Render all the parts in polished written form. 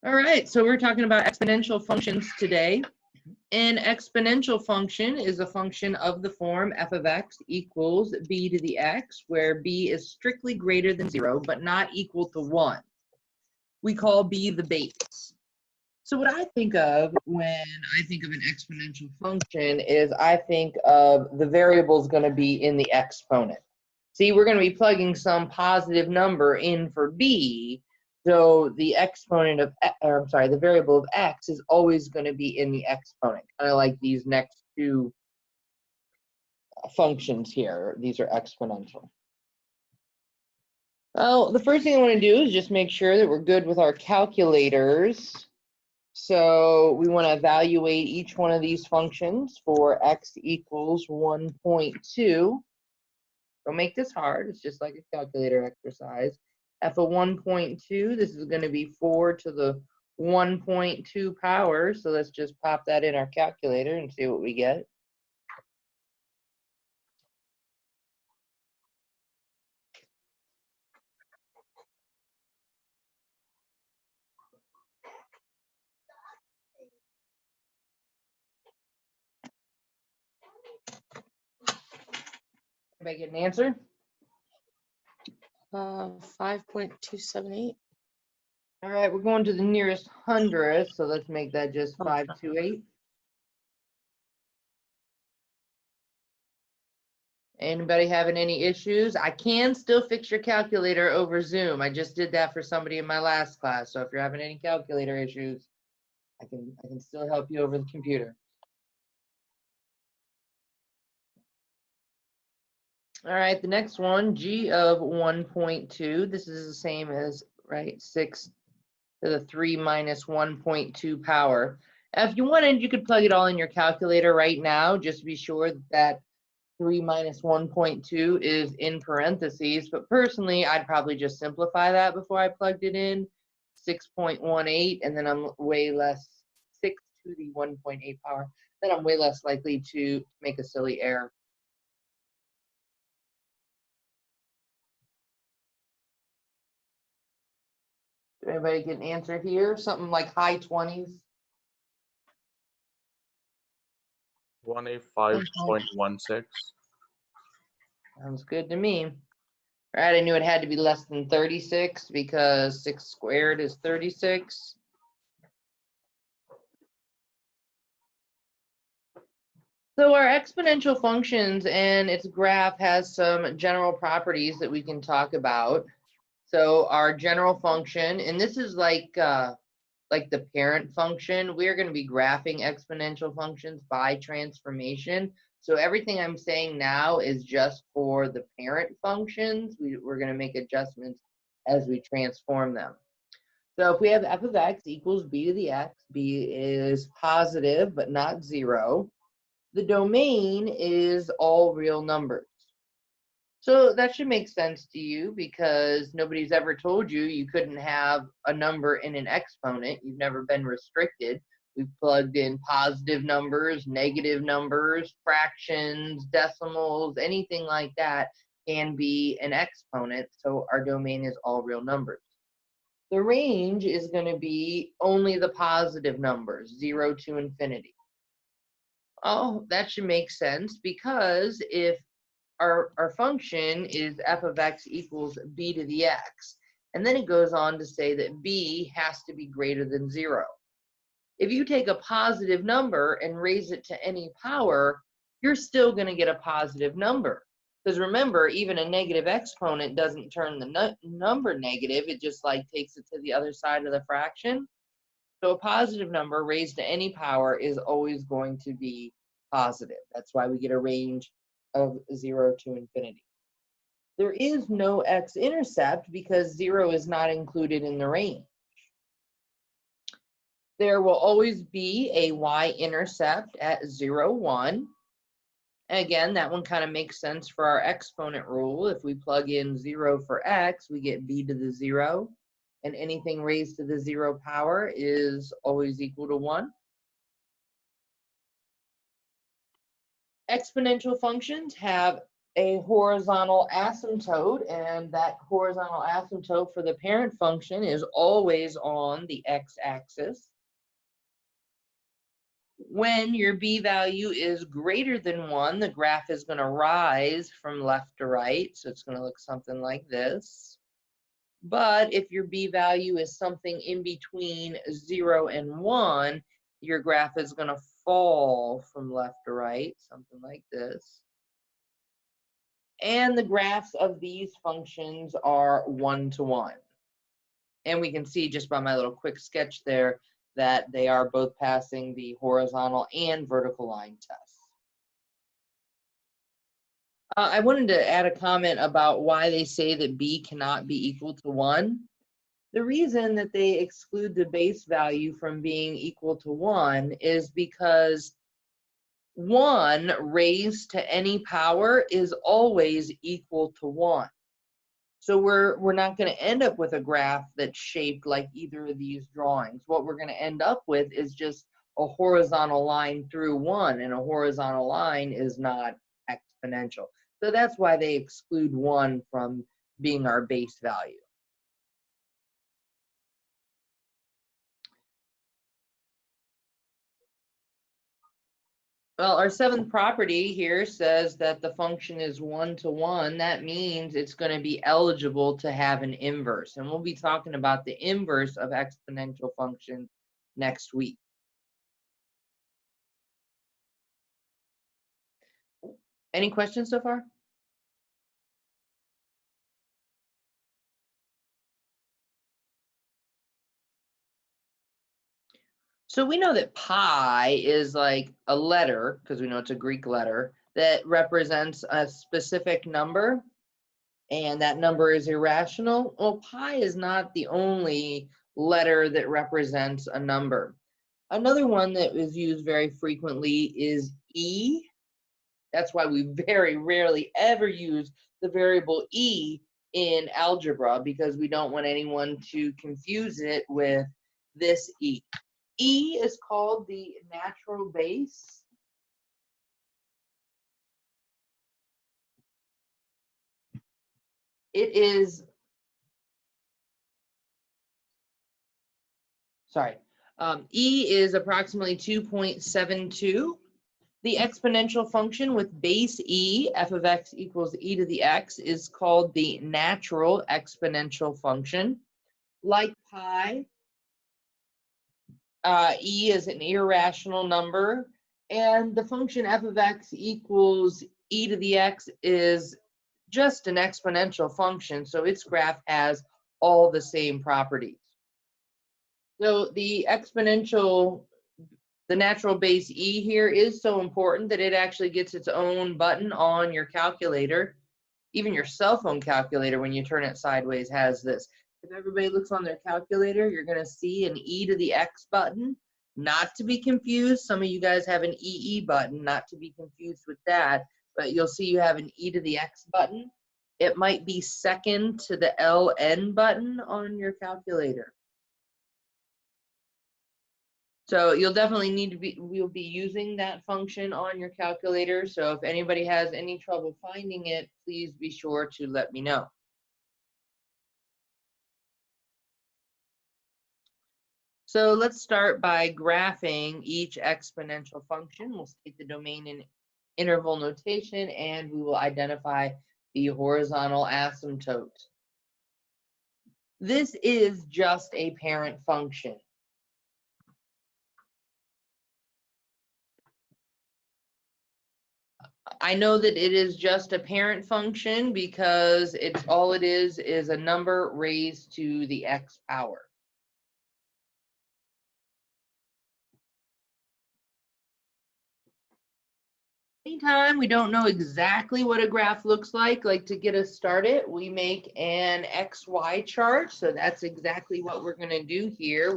All right, so we're talking about exponential functions today. An exponential function is a function of the form f of x equals b to the x, where b is strictly greater than 0, but not equal to 1. We call b the base. So what I think of when I think of an exponential function is I think of the variable is going to be in the exponent. See, we're going to be plugging some positive number in for b, so the exponent of, or I'm sorry, the variable of x is always going to be in the exponent, kind of like these next two functions here. These are exponential. Well, the first thing I want to do is just make sure that we're good with our calculators. So we want to evaluate each one of these functions for x equals 1.2. Don't make this hard. It's just like a calculator exercise. F of 1.2, this is going to be 4 to the 1.2 power. So let's just pop that in our calculator and see what we get. Anybody get an answer? 5.278. All right, we're going to the nearest hundredth, so let's make that just 528. Anybody having any issues? I can still fix your calculator over Zoom. I just did that for somebody in my last class. So if you're having any calculator issues, I can still help you over the computer. All right, the next one, g of 1.2. This is the same as, right, 6 to the 3 minus 1.2 power. If you wanted, you could plug it all in your calculator right now. Just be sure that 3 minus 1.2 is in parentheses, but personally, I'd probably just simplify that before I plugged it in. 6.18, and then I'm way less, 6 to the 1.8 power, then I'm way less likely to make a silly error. Did anybody get an answer here? Something like high 20s? 25.16. Sounds good to me. All right, I knew it had to be less than 36 because 6 squared is 36. So our exponential functions and its graph has some general properties that we can talk about. So our general function, and this is like the parent function, we're going to be graphing exponential functions by transformation. So everything I'm saying now is just for the parent functions. We're going to make adjustments as we transform them. So if we have f of x equals b to the x, b is positive but not 0. The domain is all real numbers. So that should make sense to you because nobody's ever told you you couldn't have a number in an exponent. You've never been restricted. We've plugged in positive numbers, negative numbers, fractions, decimals, anything like that can be an exponent. So our domain is all real numbers. The range is going to be only the positive numbers, 0 to infinity. Oh, that should make sense because if our function is f of x equals b to the x, and then it goes on to say that b has to be greater than 0. If you take a positive number and raise it to any power, you're still going to get a positive number. Because remember, even a negative exponent doesn't turn the number negative, it just like takes it to the other side of the fraction. So a positive number raised to any power is always going to be positive. That's why we get a range of 0 to infinity. There is no x-intercept because 0 is not included in the range. There will always be a y-intercept at 0, 1. Again, that one kind of makes sense for our exponent rule. If we plug in 0 for x, we get b to the 0. And anything raised to the 0 power is always equal to 1. Exponential functions have a horizontal asymptote, and that horizontal asymptote for the parent function is always on the x-axis. When your b value is greater than 1, the graph is going to rise from left to right, so it's going to look something like this. But if your b value is something in between 0 and 1, your graph is going to fall from left to right, something like this. And the graphs of these functions are 1-to-1. And we can see just by my little quick sketch there that they are both passing the horizontal and vertical line tests. I wanted to add a comment about why they say that b cannot be equal to 1. The reason that they exclude the base value from being equal to 1 is because 1 raised to any power is always equal to 1. So we're not going to end up with a graph that's shaped like either of these drawings. What we're going to end up with is just a horizontal line through 1, and a horizontal line is not exponential. So that's why they exclude 1 from being our base value. Well, our seventh property here says that the function is 1-to-1. That means it's going to be eligible to have an inverse. And we'll be talking about the inverse of exponential functions next week. Any questions so far? So we know that pi is like a letter, because we know it's a Greek letter, that represents a specific number, and that number is irrational. Well, pi is not the only letter that represents a number. Another one that is used very frequently is e. That's why we very rarely ever use the variable e in algebra, because we don't want anyone to confuse it with this e. E is called the natural base. It is, E is approximately 2.72. The exponential function with base e, f of x equals e to the x, is called the natural exponential function. Like pi, e is an irrational number, and the function f of x equals e to the x is just an exponential function, so its graph has all the same properties. So the exponential, the natural base e here is so important that it actually gets its own button on your calculator. Even your cell phone calculator, when you turn it sideways, has this. If everybody looks on their calculator, you're going to see an e to the x button. Not to be confused, some of you guys have an EE button, not to be confused with that, but you'll see you have an e to the x button. It might be second to the LN button on your calculator. So you'll definitely need to we'll be using that function on your calculator. So if anybody has any trouble finding it, please be sure to let me know. So let's start by graphing each exponential function. We'll state the domain in interval notation, and we will identify the horizontal asymptote. This is just a parent function. I know that it is just a parent function because it's all it is a number raised to the x power. Anytime we don't know exactly what a graph looks like to get us started, we make an XY chart. So that's exactly what we're going to do here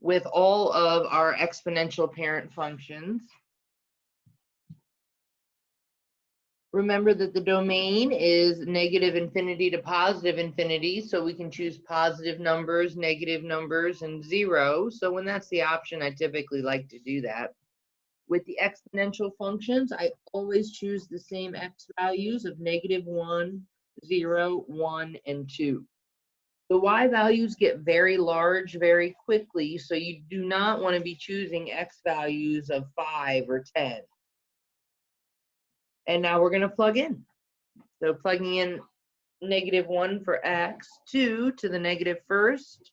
with all of our exponential parent functions. Remember that the domain is negative infinity to positive infinity, so we can choose positive numbers, negative numbers, and 0. So when that's the option, I typically like to do that. With the exponential functions, I always choose the same x values of -1, 0, 1, and 2. The y values get very large very quickly, so you do not want to be choosing x values of 5 or 10. And now we're going to plug in. So plugging in -1 for x, 2 to the -1st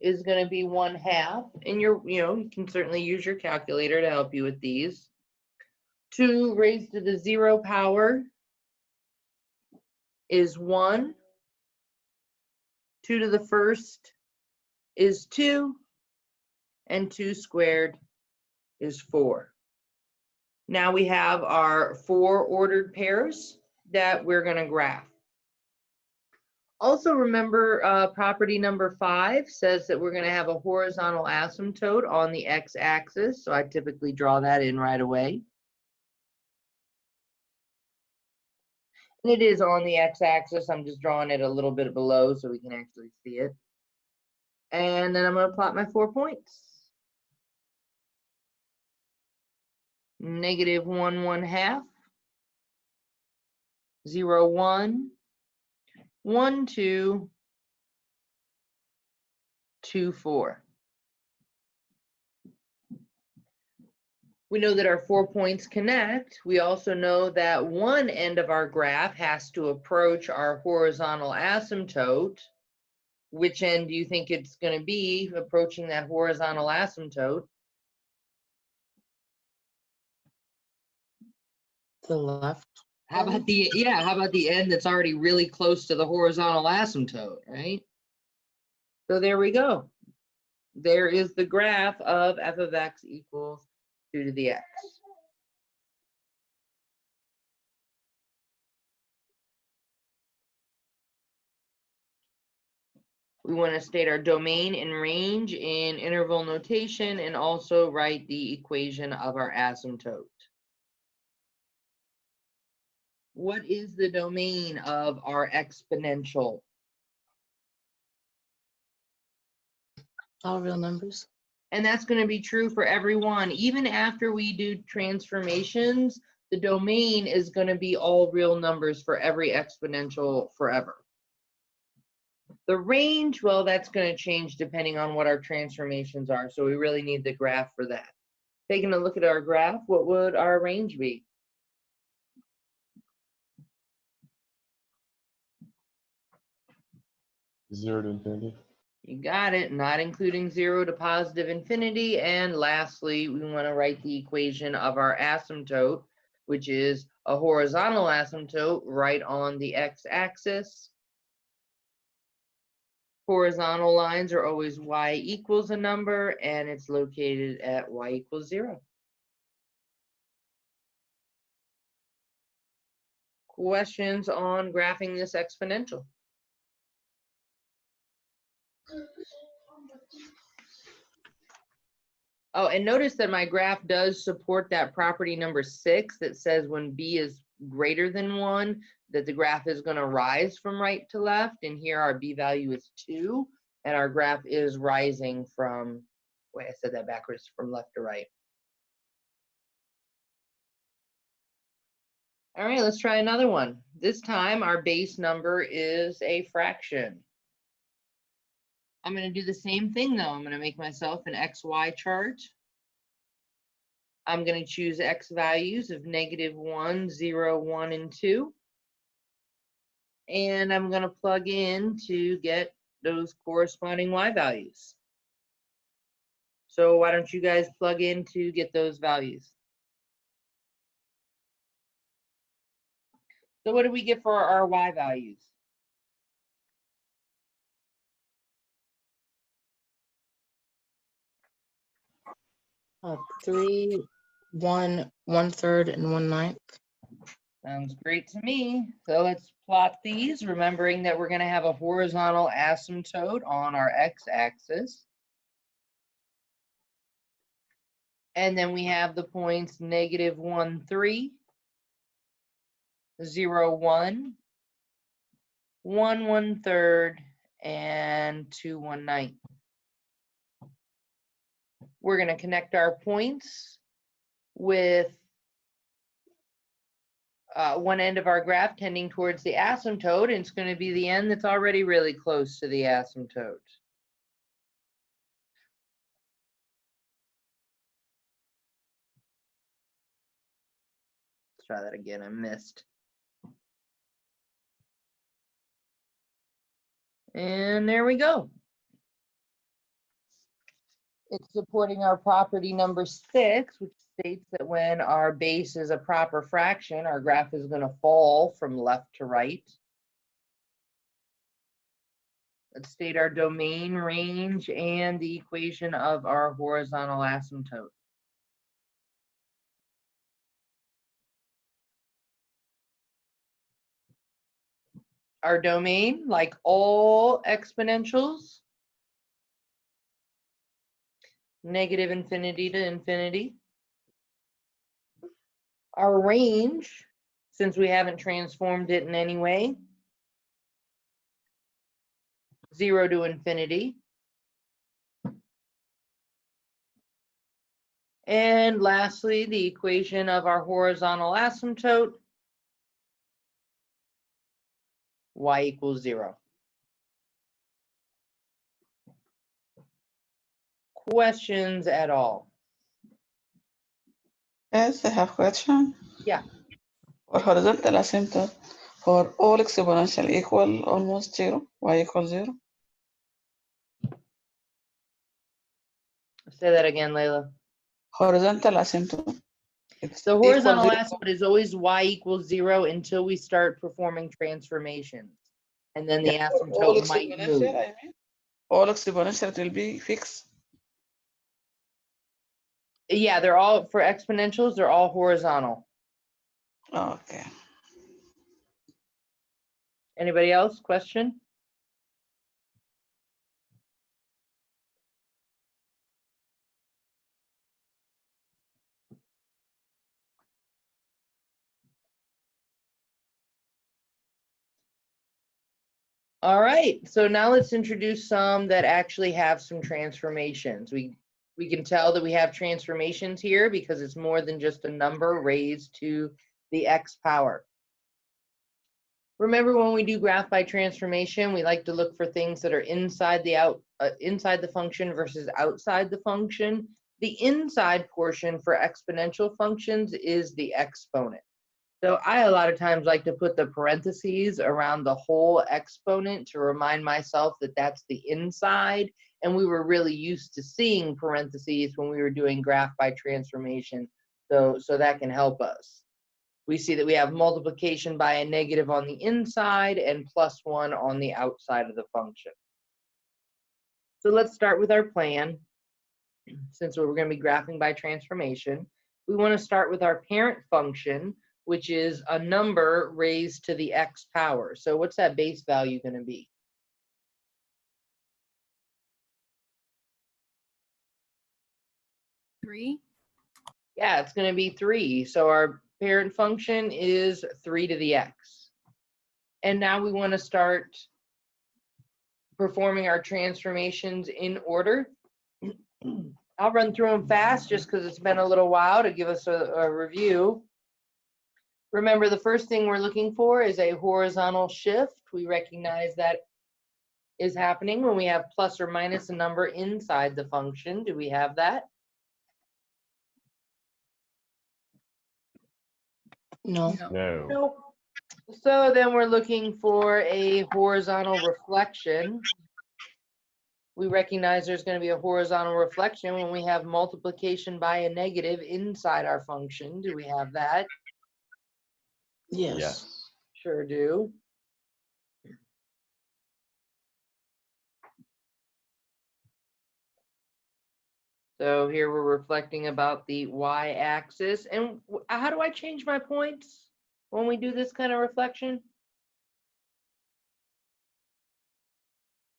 is going to be 1/2. And you can certainly use your calculator to help you with these. 2 raised to the 0 power is 1. 2 to the 1st is 2. And 2 squared is 4. Now we have our 4 ordered pairs that we're going to graph. Also remember property number 5 says that we're going to have a horizontal asymptote on the x-axis, so I typically draw that in right away. And it is on the x-axis. I'm just drawing it a little bit below so we can actually see it. And then I'm going to plot my 4 points. -1, 1/2, 0, 1, 1, 2, 2, 4. We know that our 4 points connect. We also know that one end of our graph has to approach our horizontal asymptote. Which end do you think it's going to be approaching that horizontal asymptote? The left. How about the end that's already really close to the horizontal asymptote, right? So there we go. There is the graph of f of x equals 2 to the x. We want to state our domain and range in interval notation and also write the equation of our asymptote. What is the domain of our exponential? All real numbers. And that's going to be true for everyone. Even after we do transformations, the domain is going to be all real numbers for every exponential forever. The range, well, that's going to change depending on what our transformations are. So we really need the graph for that. Taking a look at our graph, what would our range be? Zero to infinity. You got it, not including 0 to positive infinity. And lastly, we want to write the equation of our asymptote, which is a horizontal asymptote right on the x-axis. Horizontal lines are always y equals a number, and it's located at y equals 0. Questions on graphing this exponential? Oh, and notice that my graph does support that property number 6 that says when b is greater than 1, that the graph is going to rise from right to left. And here our b value is 2, and our graph is rising from, wait, I said that backwards, from left to right. All right, let's try another one. This time our base number is a fraction. I'm going to do the same thing though. I'm going to make myself an XY chart. I'm going to choose X values of -1, 0, 1, and 2. And I'm going to plug in to get those corresponding Y values. So why don't you guys plug in to get those values? So what do we get for our Y values? Uh, 3, 1, 1/3, and 1/9. Sounds great to me. So let's plot these, remembering that we're going to have a horizontal asymptote on our x-axis. And then we have the points -1, 3, 0, 1, 1, 1/3, and 2, 1/9. We're going to connect our points with one end of our graph tending towards the asymptote, and it's going to be the end that's already really close to the asymptote. Let's try that again. I missed. And there we go. It's supporting our property number 6, which states that when our base is a proper fraction, our graph is going to fall from left to right. Let's state our domain, range, and the equation of our horizontal asymptote. Our domain, like all exponentials, negative infinity to infinity. Our range, since we haven't transformed it in any way, 0 to infinity. And lastly, the equation of our horizontal asymptote, y equals 0. Questions at all? Yes, I have question. Yeah. For horizontal asymptote, for all exponential equal almost 0, y equals 0. Say that again, Layla. Horizontal asymptote. It's The equal horizontal 0. asymptote is always y equals 0 until we start performing transformations. And then the Yeah, for all asymptote might exponential, move. I mean, all exponential it will be fixed. Yeah, they're all, for exponentials, they're all horizontal. Okay. Anybody else? Question? All right, so now let's introduce some that actually have some transformations. We can tell that we have transformations here because it's more than just a number raised to the x power. Remember, when we do graph by transformation, we like to look for things that are inside the function versus outside the function. The inside portion for exponential functions is the exponent. So I a lot of times like to put the parentheses around the whole exponent to remind myself that that's the inside. And we were really used to seeing parentheses when we were doing graph by transformation. So that can help us. We see that we have multiplication by a negative on the inside and +1 on the outside of the function. So let's start with our plan. Since we're going to be graphing by transformation, we want to start with our parent function, which is a number raised to the x power. So what's that base value going to be? Three. Yeah, it's going to be 3. So our parent function is 3 to the x. And now we want to start performing our transformations in order. I'll run through them fast just because it's been a little while to give us a review. Remember, the first thing we're looking for is a horizontal shift. We recognize that is happening when we have plus or minus a number inside the function. Do we have that? No. No. Nope. So then we're looking for a horizontal reflection. We recognize there's going to be a horizontal reflection when we have multiplication by a negative inside our function. Do we have that? Yes. Yes. Sure do. So here we're reflecting about the y-axis. And how do I change my points when we do this kind of reflection?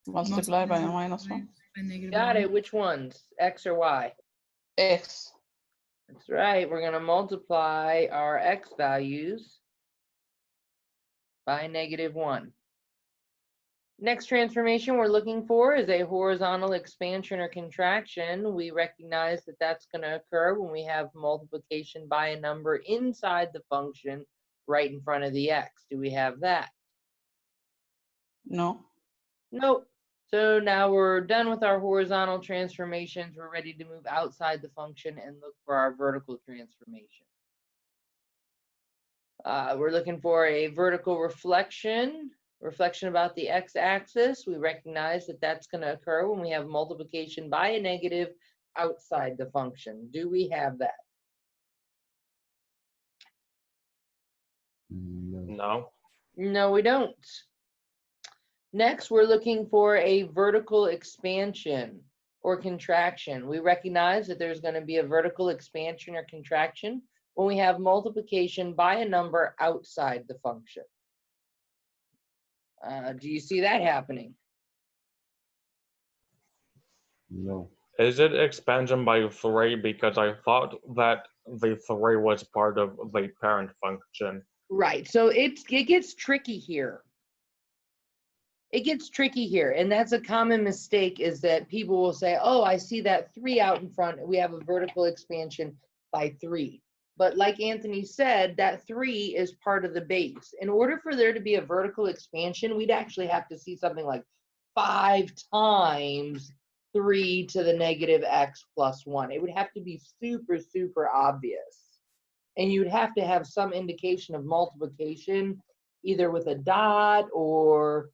Multiply by a -1. Got it. Which ones? X or Y? X. That's right. We're going to multiply our X values by -1. Next transformation we're looking for is a horizontal expansion or contraction. We recognize that that's going to occur when we have multiplication by a number inside the function right in front of the x. Do we have that? No. Nope. So now we're done with our horizontal transformations. We're ready to move outside the function and look for our vertical transformation. We're looking for a vertical reflection about the x-axis. We recognize that that's going to occur when we have multiplication by a negative outside the function. Do we have that? No. No, we don't. Next, we're looking for a vertical expansion or contraction. We recognize that there's going to be a vertical expansion or contraction when we have multiplication by a number outside the function. Do you see that happening? No. Is it expansion by 3? Because I thought that the 3 was part of the parent function. Right. So it gets tricky here. It gets tricky here. And that's a common mistake, is that people will say, oh, I see that 3 out in front. We have a vertical expansion by 3. But like Anthony said, that 3 is part of the base. In order for there to be a vertical expansion, we'd actually have to see something like 5 times 3 to the negative x plus 1. It would have to be super, super obvious. And you'd have to have some indication of multiplication, either with a dot or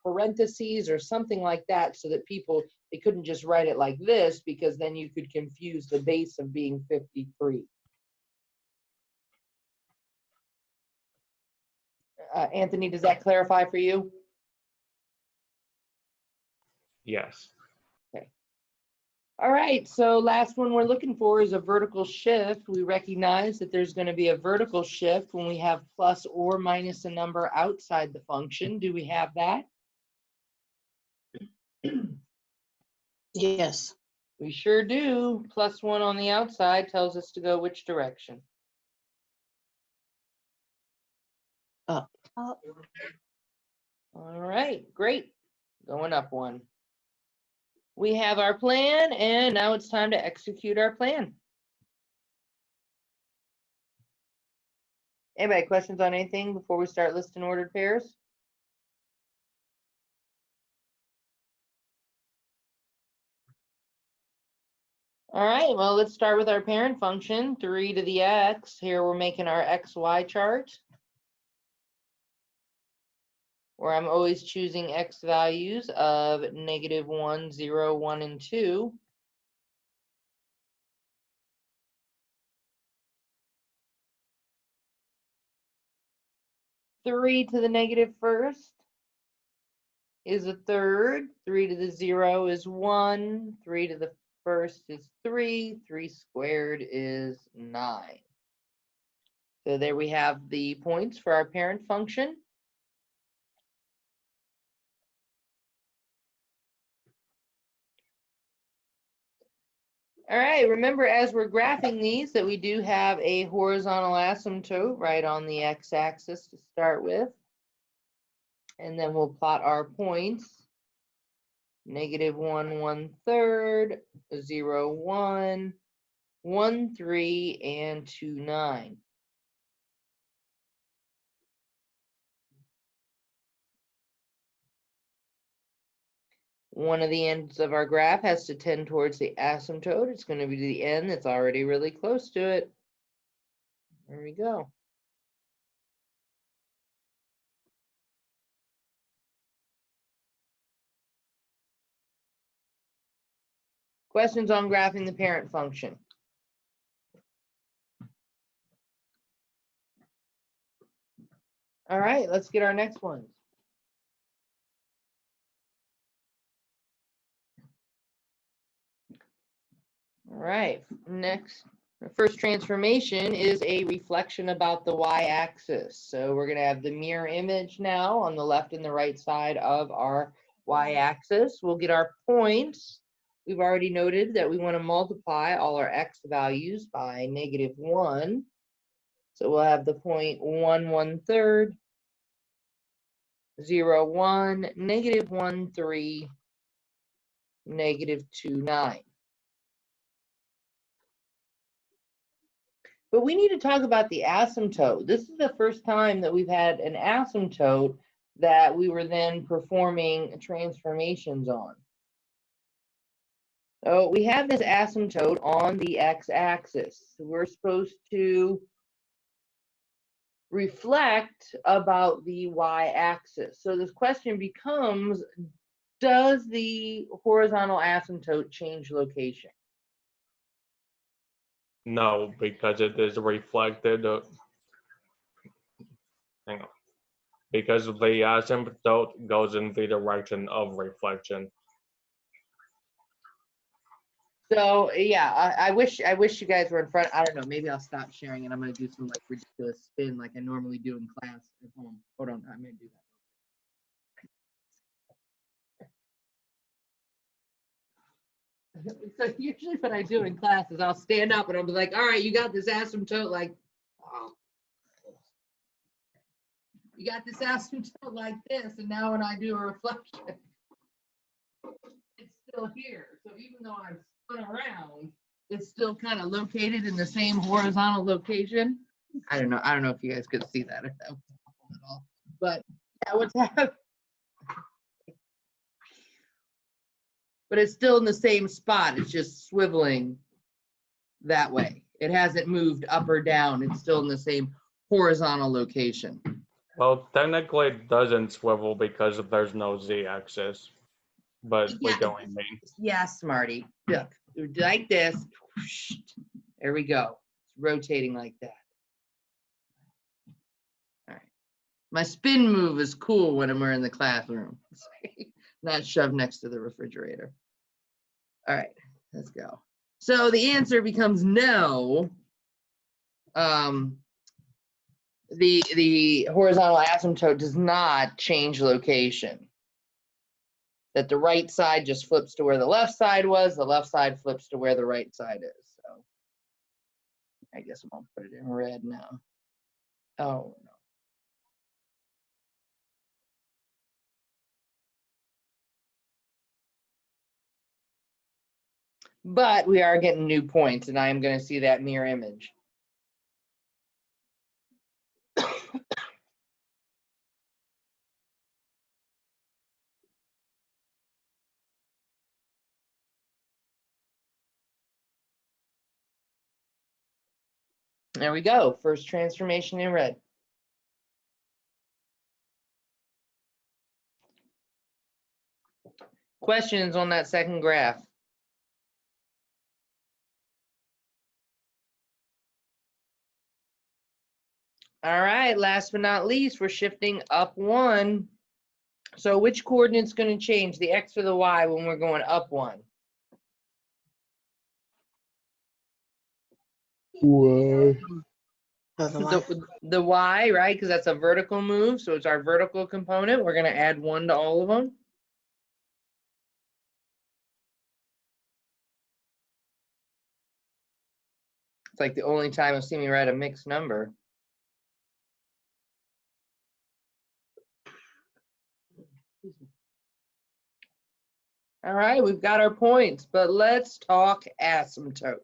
parentheses or something like that, so that they couldn't just write it like this, because then you could confuse the base of being 53. Anthony, does that clarify for you? Yes. Okay. All right, so last one we're looking for is a vertical shift. We recognize that there's going to be a vertical shift when we have plus or minus a number outside the function. Do we have that? Yes. We sure do. Plus 1 on the outside tells us to go which direction? Up. All right, great. Going up 1. We have our plan, and now it's time to execute our plan. Anybody questions on anything before we start listing ordered pairs? All right, well, let's start with our parent function, 3 to the x. Here we're making our xy chart, where I'm always choosing x values of -1, 0, 1, and 2. Three to the negative first is a third. 3 to the 0 is 1. 3 to the first is 3. 3 squared is 9. So there we have the points for our parent function. All right, remember as we're graphing these that we do have a horizontal asymptote right on the x-axis to start with. And then we'll plot our points. -1, 1/3, 0, 1, 1, 3, and 2, 9. One of the ends of our graph has to tend towards the asymptote. It's going to be the end that's already really close to it. There we go. Questions on graphing the parent function? All right, let's get our next ones. All right, next, the first transformation is a reflection about the y-axis. So we're going to have the mirror image now on the left and the right side of our y-axis. We'll get our points. We've already noted that we want to multiply all our x values by -1. So we'll have the point 1, 1/3, 0, 1, negative 1, 3, negative 2, 9. But we need to talk about the asymptote. This is the first time that we've had an asymptote that we were then performing transformations on. So we have this asymptote on the x-axis. We're supposed to reflect about the y-axis. So this question becomes, does the horizontal asymptote change location? No, because it is reflected. Hang on. Because the asymptote goes in the direction of reflection. So yeah, I wish you guys were in front. I don't know. Maybe I'll stop sharing and I'm gonna do some like ridiculous spin like I normally do in class at home. Hold on, I'm gonna do that. So usually what I do in class is I'll stand up and I'll be like, all right, you got this asymptote like, oh. You got this asymptote like this, and now when I do a reflection, it's still here. So even though I've spun around, it's still kind of located in the same horizontal location. I don't know. I don't know if you guys could see that, if that was helpful at all. But yeah, what's happening? But it's still in the same spot. It's just swiveling that way. It hasn't moved up or down. It's still in the same horizontal location. Well, technically it doesn't swivel because there's no z-axis, but we Yeah. get what you mean. Yeah, smarty. Look, like this. There we go. It's rotating like that. All right. My spin move is cool when we're in the classroom. Not shoved next to the refrigerator. All right, let's go. So the answer becomes no. The horizontal asymptote does not change location. That the right side just flips to where the left side was, the left side flips to where the right side is. So I guess I'm gonna put it in red now. Oh no. But we are getting new points, and I am going to see that mirror image. There we go. First transformation in red. Questions on that second graph? All right, last but not least, we're shifting up 1. So which coordinate's going to change, the x or the y, when we're going up 1? Oh, the Y. The y, right? Because that's a vertical move, so it's our vertical component. We're going to add 1 to all of them. It's like the only time you'll see me write a mixed number. All right, we've got our points, but let's talk asymptote.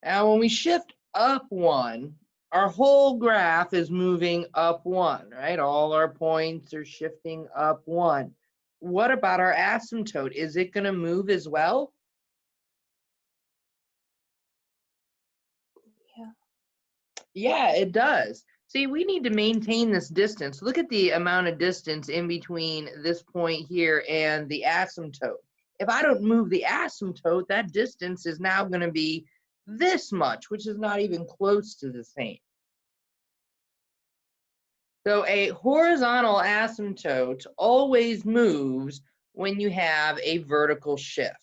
Now, when we shift up 1, our whole graph is moving up 1, right? All our points are shifting up 1. What about our asymptote? Is it going to move as well? Yeah, it does. See, we need to maintain this distance. Look at the amount of distance in between this point here and the asymptote. If I don't move the asymptote, that distance is now going to be this much, which is not even close to the same. So a horizontal asymptote always moves when you have a vertical shift.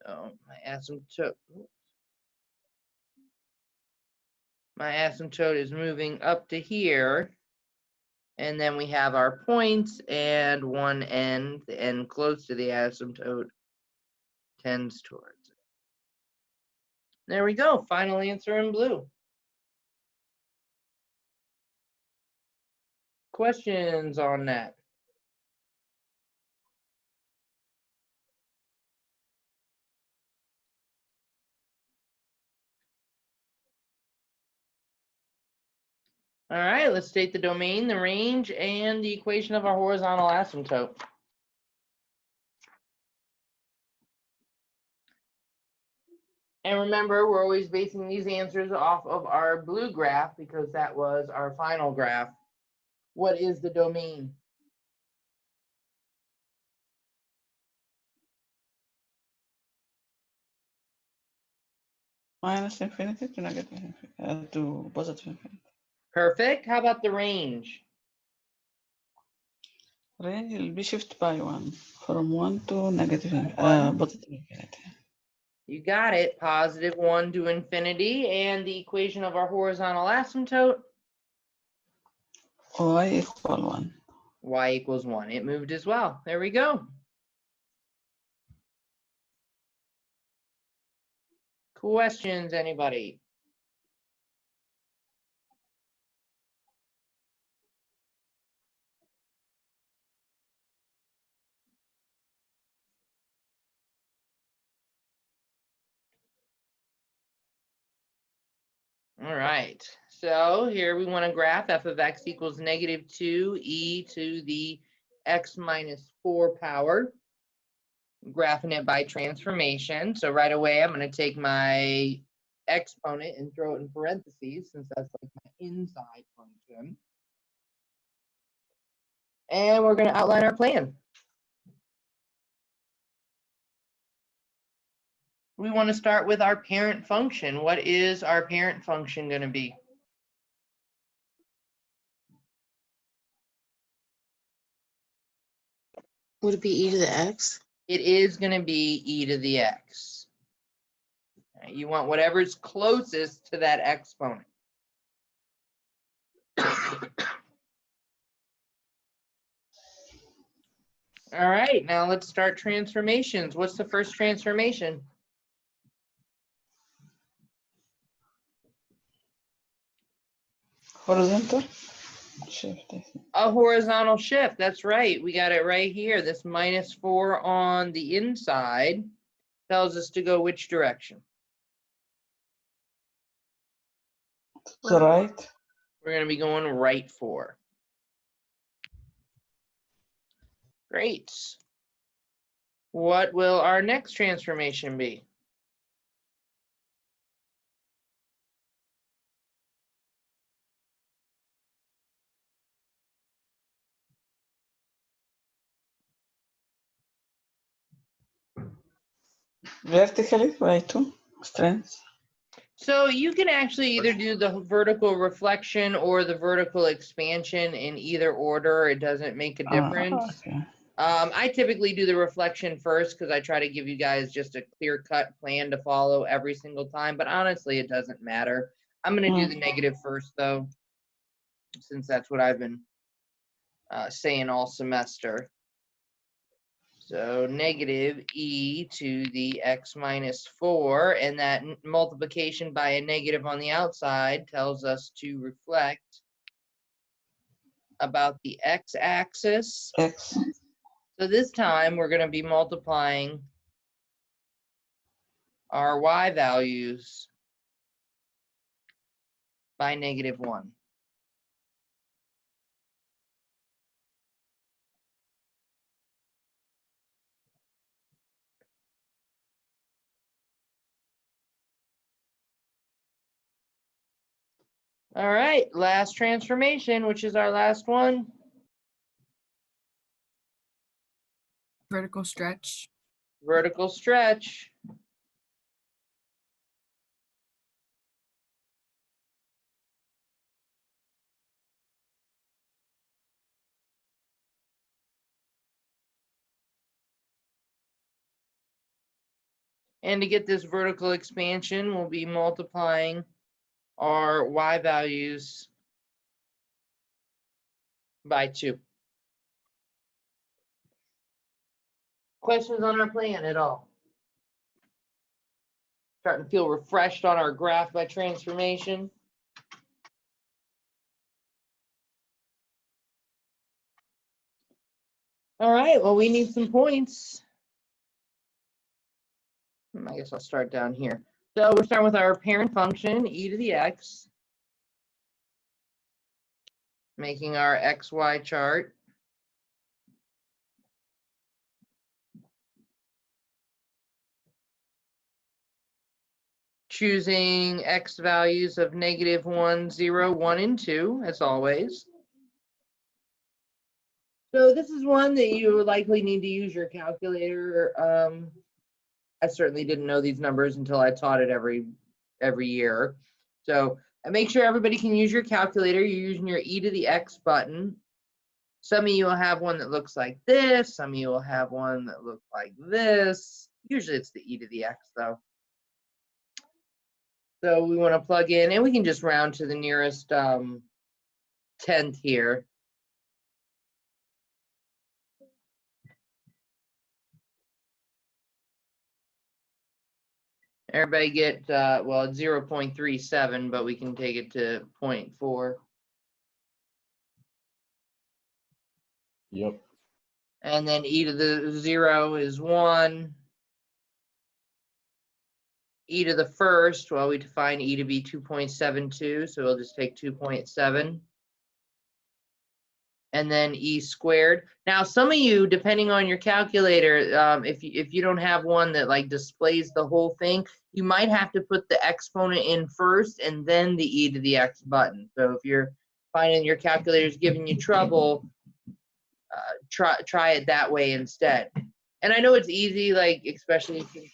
Oh, my asymptote is moving up to here. And then we have our points and one end, the end close to the asymptote tends towards it. There we go. Final answer in blue. Questions on that? All right, let's state the domain, the range, and the equation of our horizontal asymptote. And remember, we're always basing these answers off of our blue graph because that was our final graph. What is the domain? Minus infinity to negative infinity, to positive infinity. Perfect. How about the range? Range will be shift by 1 from 1 to negative positive infinity. You got it. Positive 1 to infinity. And the equation of our horizontal asymptote? Y equal 1. Y equals 1. It moved as well. There we go. Questions, anybody? All right, so here we want to graph f of x equals negative 2e to the x minus 4 power. Graphing it by transformation. So right away, I'm going to take my exponent and throw it in parentheses since that's like my inside function. And we're going to outline our plan. We want to start with our parent function. What is our parent function going to be? Would it be e to the x? It is going to be e to the x. You want whatever's closest to that exponent. All right, now let's start transformations. What's the first transformation? Horizontal shift. A horizontal shift, that's right. We got it right here. This minus 4 on the inside tells us to go which direction? To the right. We're going to be going right 4. Great. What will our next transformation be? Vertically by 2 strength. So you can actually either do the vertical reflection or the vertical expansion in either order. It doesn't make a difference. Okay. I typically do the reflection first because I try to give you guys just a clear-cut plan to follow every single time, but honestly, it doesn't matter. I'm going to do the negative first, though, since that's what I've been saying all semester. So negative e to the x minus 4, and that multiplication by a negative on the outside tells us to reflect about the x-axis. X. So this time we're going to be multiplying our y values by negative 1. All right, last transformation, which is our last one. Vertical stretch. Vertical stretch. And to get this vertical expansion, we'll be multiplying our y values by 2. Questions on our plan at all? Starting to feel refreshed on our graph by transformation. All right, well, we need some points. I guess I'll start down here. So we're starting with our parent function, e to the x, making our xy chart. Choosing x values of -1, 0, 1, and 2, as always. So this is one that you likely need to use your calculator. I certainly didn't know these numbers until I taught it every year. So make sure everybody can use your calculator. You're using your e to the x button. Some of you will have one that looks like this. Some of you will have one that looks like this. Usually it's the e to the x though. So we want to plug in, and we can just round to the nearest tenth here. Everybody get, well, it's 0.37, but we can take it to 0.4. Yep. And then e to the 0 is 1. E to the first, well, we define e to be 2.72, so we'll just take 2.7. And then e squared. Now, some of you, depending on your calculator, if you don't have one that like displays the whole thing, you might have to put the exponent in first and then the e to the x button. So if you're finding your calculator's giving you trouble, try it that way instead. And I know it's easy, like especially if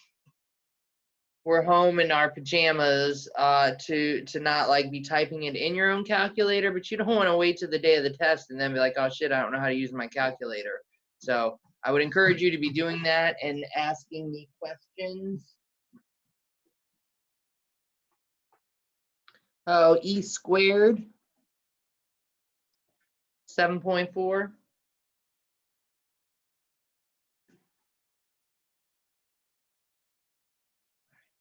we're home in our pajamas, to not like be typing it in your own calculator, but you don't want to wait till the day of the test and then be like, oh shit, I don't know how to use my calculator. So I would encourage you to be doing that and asking me questions. Oh, e squared, 7.4.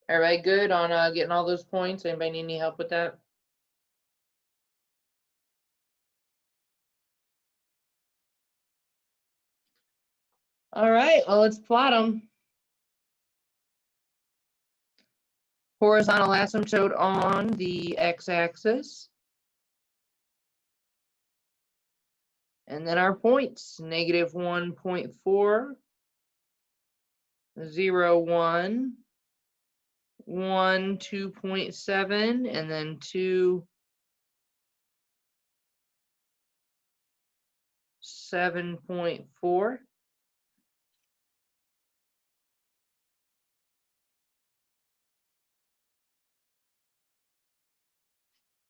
Everybody good on getting all those points? Anybody need any help with that? All right, well, let's plot them. Horizontal asymptote on the x-axis. And then our points, -1.4, 0, 1, 1, 2.7, and then 2, 7.4.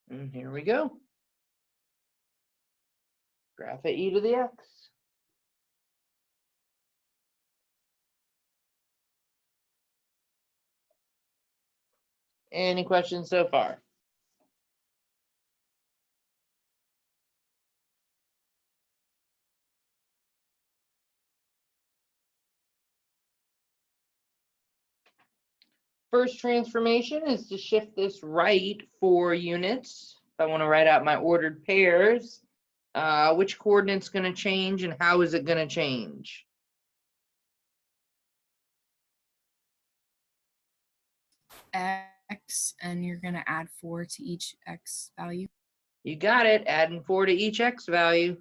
And here we go. Graph at e to the x. Any questions so far? First transformation is to shift this right 4 units. If I want to write out my ordered pairs, which coordinate's going to change and how is it going to change? X, and you're going to add 4 to each x value. You got it, adding 4 to each x value.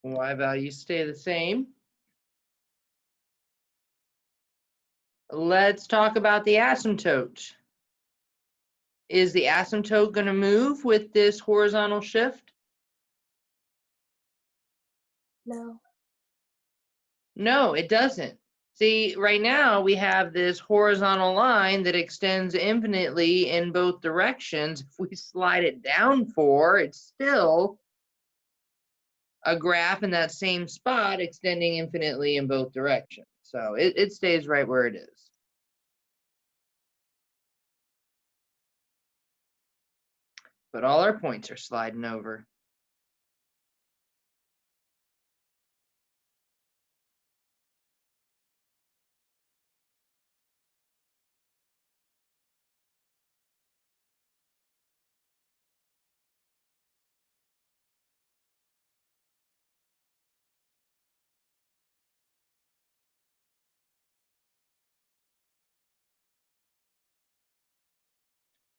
Y values stay the same. Let's talk about the asymptote. Is the asymptote going to move with this horizontal shift? No. No, it doesn't. See, right now we have this horizontal line that extends infinitely in both directions. If we slide it down 4, it's still a graph in that same spot extending infinitely in both directions. So it stays right where it is. But all our points are sliding over.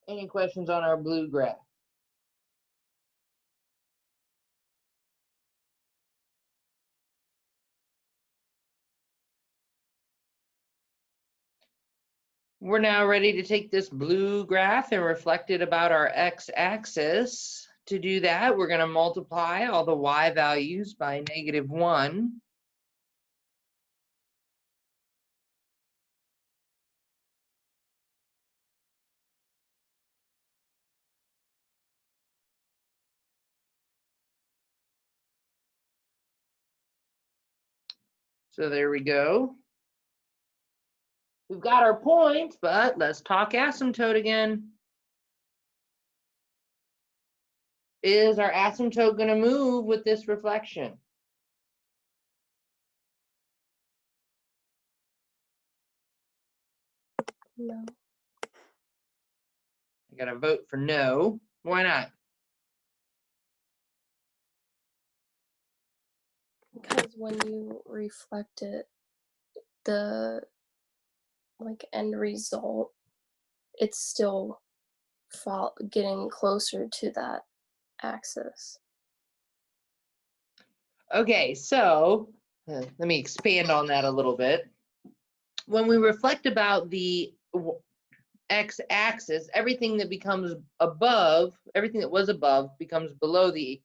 Any questions on our blue graph? We're now ready to take this blue graph and reflect it about our x-axis. To do that, we're going to multiply all the y values by -1. So there we go. We've got our points, but let's talk asymptote again. Is our asymptote going to move with this reflection? No, I got to vote for no. Why not? because when you reflect it, the end result, it's still getting closer to that axis. Okay, so let me expand on that a little bit. When we reflect about the x-axis, everything that becomes above, everything that was above becomes below the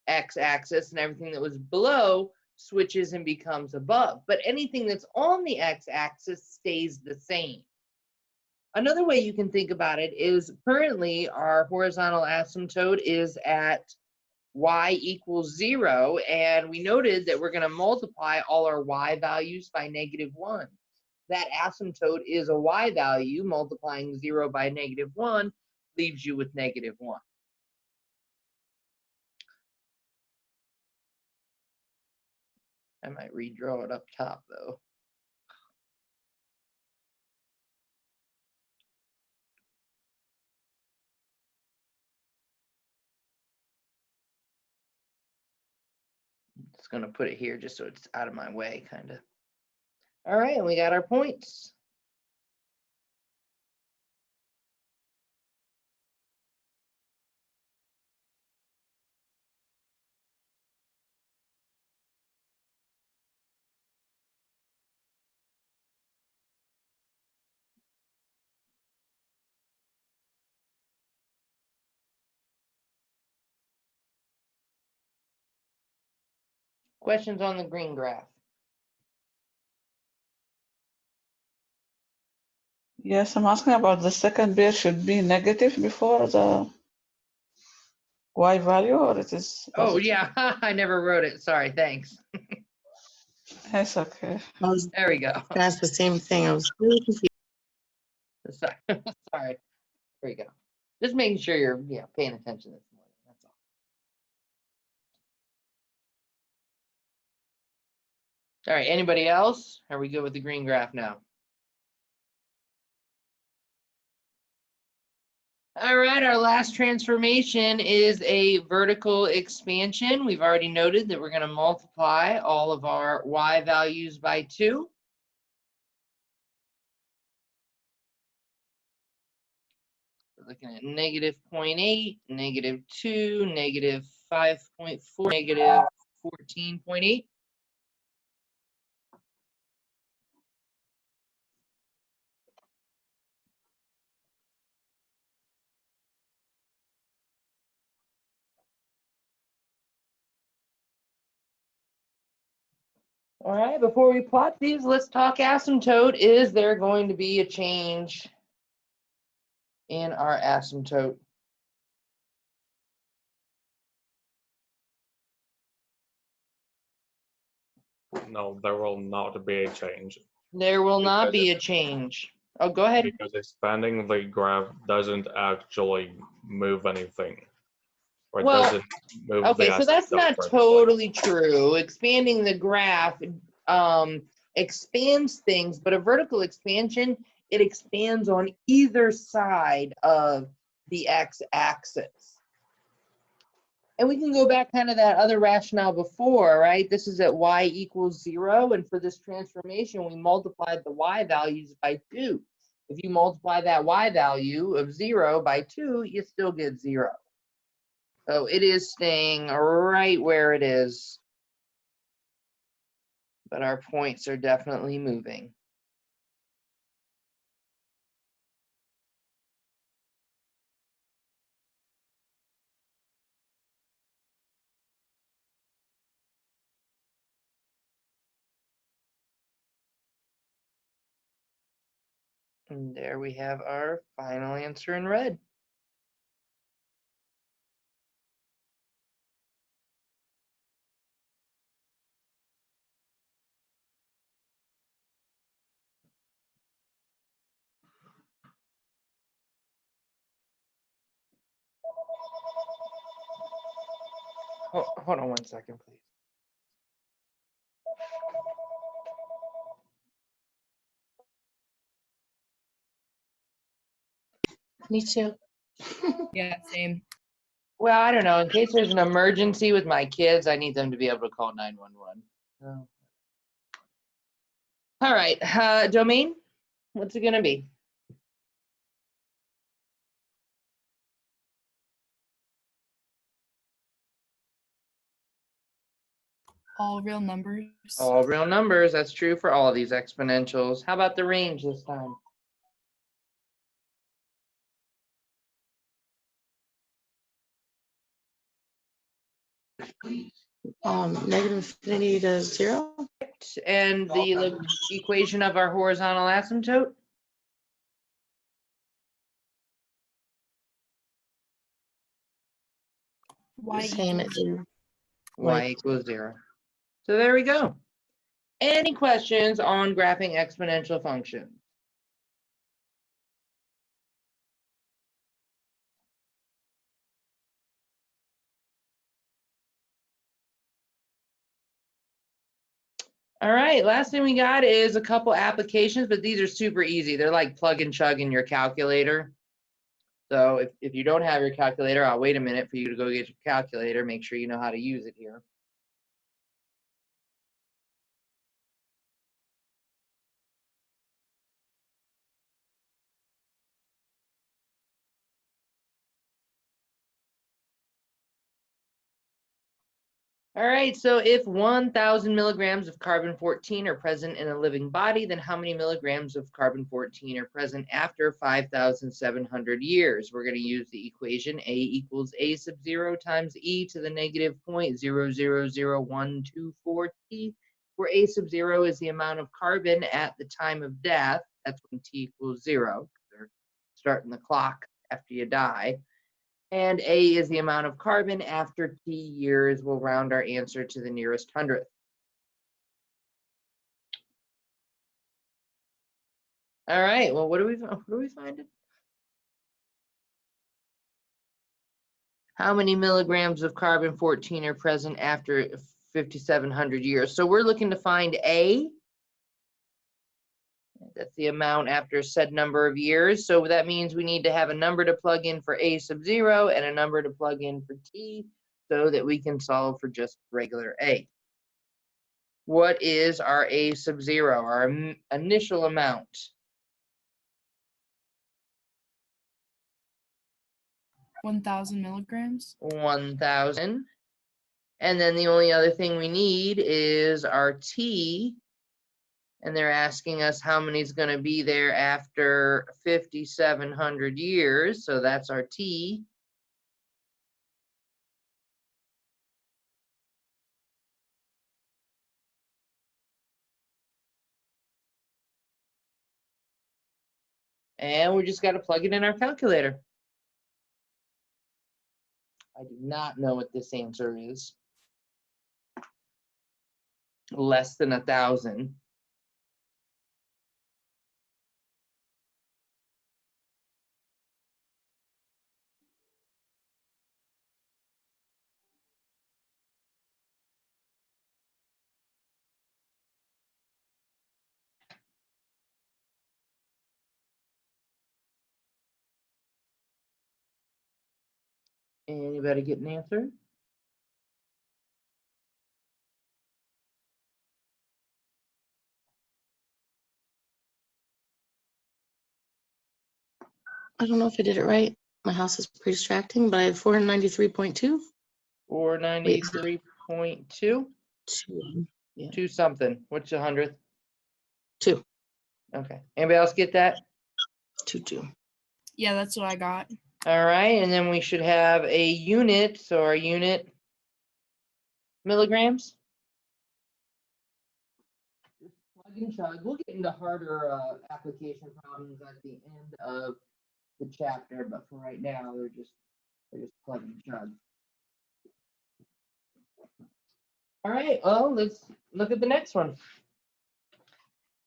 x-axis, and everything that was below switches and becomes above. But anything that's on the x-axis stays the same. Another way you can think about it is currently our horizontal asymptote is at y equals 0, and we noted that we're going to multiply all our y values by -1. That asymptote is a y value. Multiplying 0 by -1 leaves you with -1. I might redraw it up top though. Just going to put it here just so it's out of my way, kind of. All right, and we got our points. Questions on the green graph? Yes, I'm asking about the second pair should be negative before the y value, or it is Oh, positive? yeah, I never wrote it. Sorry, thanks. It's okay. I was There we go. gonna ask the same thing. I was really confused. Sorry. Sorry. There we go. Just making sure you're paying attention this morning. That's all. All right, anybody else? Are we good with the green graph now? All right, our last transformation is a vertical expansion. We've already noted that we're going to multiply all of our y values by 2. We're looking at -0.8, -2, -5.4, -14.8. All right, before we plot these, let's talk asymptote. Is there going to be a change in our asymptote? No, there will not be a change. There will not Because- be a change. Oh, go ahead. because expanding the graph doesn't actually move anything. Or Well, doesn't move the Okay, so asset that's itself not further. totally true. Expanding the graph expands things, but a vertical expansion, it expands on either side of the x-axis. And we can go back kind of that other rationale before, right? This is at y equals 0, and for this transformation, we multiplied the y values by 2. If you multiply that y value of 0 by 2, you still get 0. So it is staying right where it is, but our points are definitely moving. And there we have our final answer in red. Hold on 1 second, please. Me too. Yeah, same. Well, I don't know. In case there's an emergency with my kids, I need them to be able to call 911. Oh. All right, domain, what's it gonna be? All real numbers. All real numbers. That's true for all of these exponentials. How about the range this time? Negative infinity to 0. And the equation of our horizontal asymptote? Y Same as equals- 0. Y equals 0. So there we go. Any questions on graphing exponential functions? All right, last thing we got is a couple applications, but these are super easy. They're like plug and chug in your calculator. So if you don't have your calculator, I'll wait a minute for you to go get your calculator. Make sure you know how to use it here. All right, so if 1,000 milligrams of carbon-14 are present in a living body, then how many milligrams of carbon-14 are present after 5,700 years? We're going to use the equation A equals A sub 0 times e to the negative 0.000124 t, where A sub 0 is the amount of carbon at the time of death. That's when t equals 0. They're starting the clock after you die. And A is the amount of carbon after t years. We'll round our answer to the nearest hundredth. All right, well, what are we finding? How many milligrams of carbon-14 are present after 5,700 years? So we're looking to find A. That's the amount after said number of years. So that means we need to have a number to plug in for A sub 0 and a number to plug in for t so that we can solve for just regular A. What is our A sub 0, our initial amount? 1,000 milligrams. 1,000. And then the only other thing we need is our t. And they're asking us how many is going to be there after 5,700 years. So that's our t. And we just got to plug it in our calculator. I do not know what this answer is. Less than 1,000. Anybody get an answer? I don't know if I did it right. My house is pretty distracting, but I have 493.2. 493.2, Yeah, 2 something. What's the hundredth? 2, Okay. Anybody else get that? 2. Yeah, that's what I got. All right, and then we should have a unit. So our unit milligrams. Just plug and chug. We'll get into harder application problems at the end of the chapter, but for right now, they're just plug and chug. All right, well, let's look at the next one.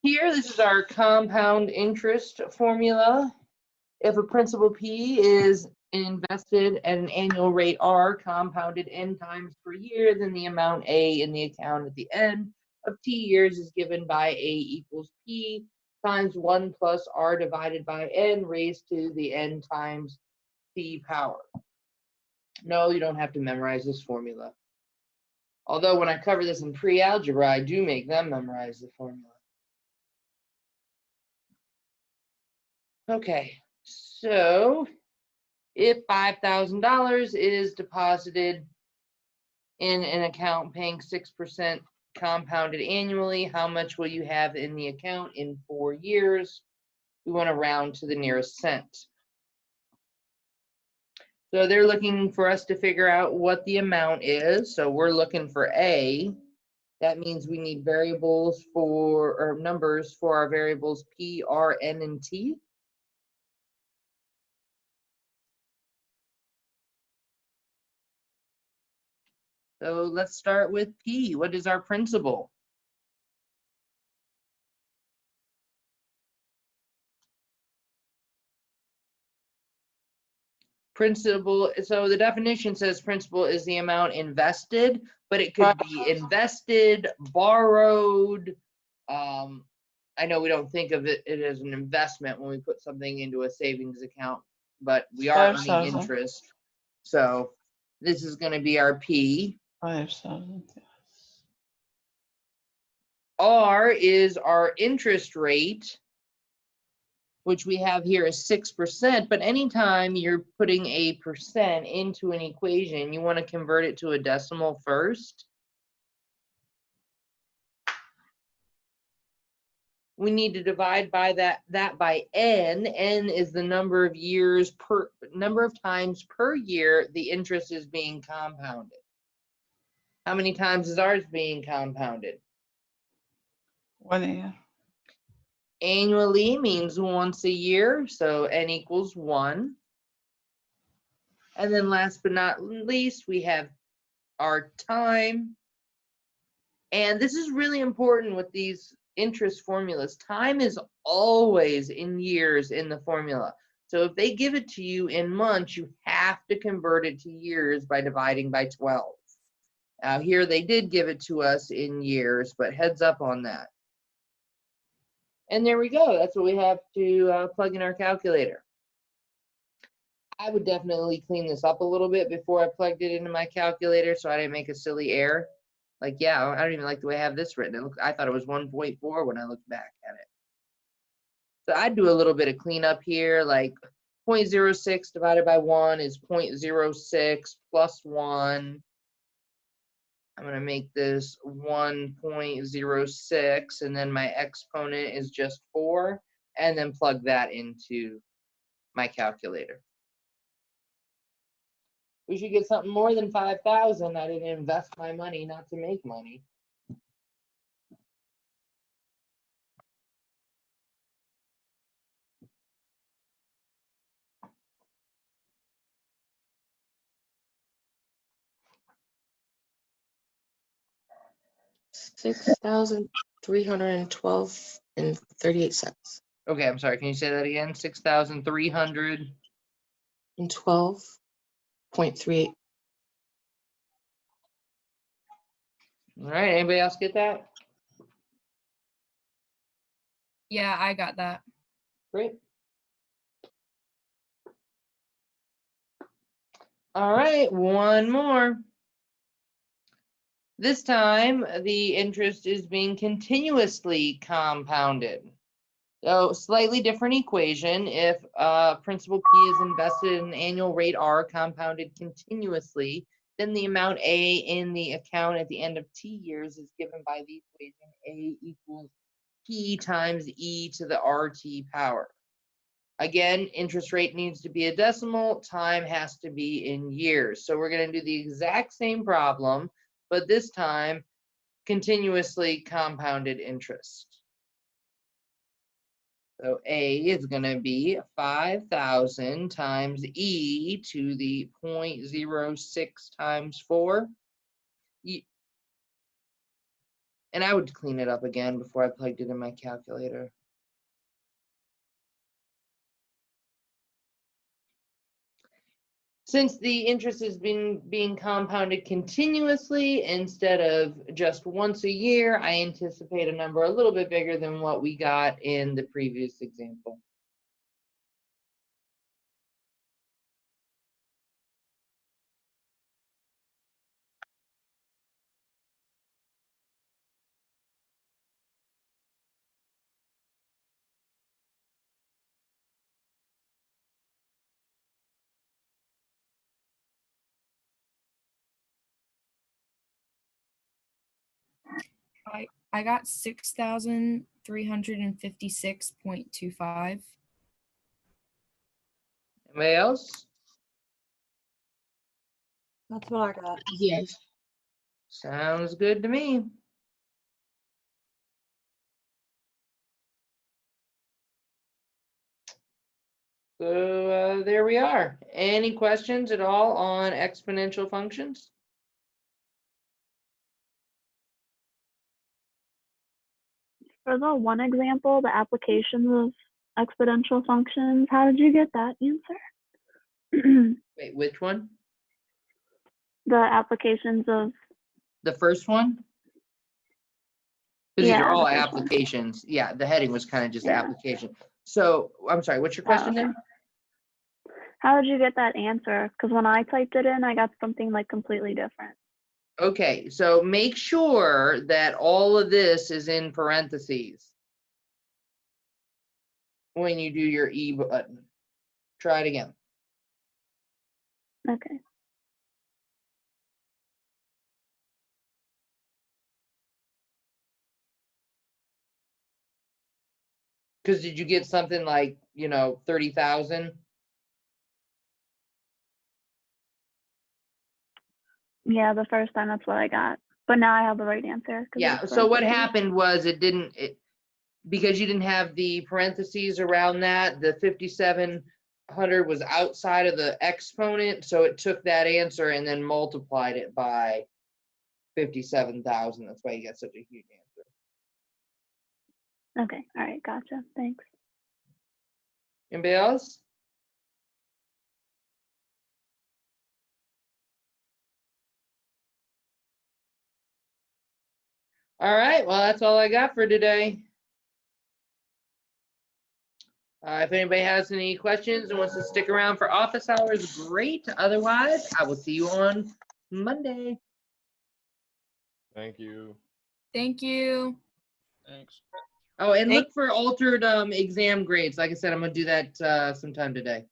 Here, this is our compound interest formula. If a principal P is invested at an annual rate R compounded n times per year, then the amount A in the account at the end of T years is given by A equals P times 1 plus R divided by n raised to the n times P power. No, you don't have to memorize this formula. Although when I cover this in pre-algebra, I do make them memorize the formula. Okay, so if $5,000 is deposited in an account paying 6% compounded annually, how much will you have in the account in 4 years? We want to round to the nearest cent. So they're looking for us to figure out what the amount is. So we're looking for A. That means we need variables for, or numbers for our variables P, R, N, and T. So let's start with P. What is our principal? Principal, so the definition says principal is the amount invested, but it could be invested, borrowed. I know we don't think of it as an investment when we put something into a savings account, but we are earning 5,000. interest. So this is going to be our P. 5,000. R is our interest rate, which we have here is 6%, but anytime you're putting a percent into an equation, you want to convert it to a decimal first. We need to divide by that by n. N is the number of years number of times per year the interest is being compounded. How many times is ours being compounded? 1 year. Annually means once a year, so n equals 1. And then last but not least, we have our time. And this is really important with these interest formulas. Time is always in years in the formula. So if they give it to you in months, you have to convert it to years by dividing by 12. Now here they did give it to us in years, but heads up on that. And there we go. That's what we have to plug in our calculator. I would definitely clean this up a little bit before I plugged it into my calculator so I didn't make a silly error. Like, yeah, I don't even like the way I have this written. I thought it was 1.4 when I looked back at it. So I'd do a little bit of cleanup here, like 0.06 divided by 1 is 0.06 plus 1. I'm going to make this 1.06, and then my exponent is just 4, and then plug that into my calculator. We should get something more than 5,000. I didn't invest my money not to make money. $6,312.38. Okay, I'm sorry. Can you say that again? 6,300. And 12.38. All right. Anybody else get that? Yeah, I got that. Great. All right, one more. This time, the interest is being continuously compounded. So slightly different equation. If principal P is invested in an annual rate R compounded continuously, then the amount A in the account at the end of T years is given by the equation A equals P times E to the RT power. Again, interest rate needs to be a decimal, time has to be in years. So we're going to do the exact same problem, but this time continuously compounded interest. So A is going to be 5,000 times E to the 0.06 times 4. And I would clean it up again before I plugged it in my calculator. Since the interest has been being compounded continuously instead of just once a year, I anticipate a number a little bit bigger than what we got in the previous example. I got 6,356.25. Anybody else? That's what I got. Yes. Sounds good to me. So there we are. Any questions at all on exponential functions? For the one example, the applications of exponential functions, how did you get that answer? Wait, which one? The applications of, The first one? Because these are Yeah, all the first one. applications. Yeah, the heading was kind of just Yeah. application. So I'm sorry, what's your Oh, question okay. then? How did you get that answer? Because when I typed it in, I got something like completely different. Okay, so make sure that all of this is in parentheses when you do your E button. Try it again. Okay. Because did you get something like, 30,000? Yeah, the first time that's what I got. But now I have the right answer. 'cause Yeah, it's so what parentheses. happened was because you didn't have the parentheses around that, the 5,700 was outside of the exponent, so it took that answer and then multiplied it by 57,000. That's why you got such a huge answer. Okay, all right, gotcha. Thanks. Anybody else? All right, well, that's all I got for today. If anybody has any questions and wants to stick around for office hours, great. Otherwise, I will see you on Monday. Thank you. Thank you. Thanks. Oh, and look for altered exam grades. Like I said, I'm gonna do that sometime today.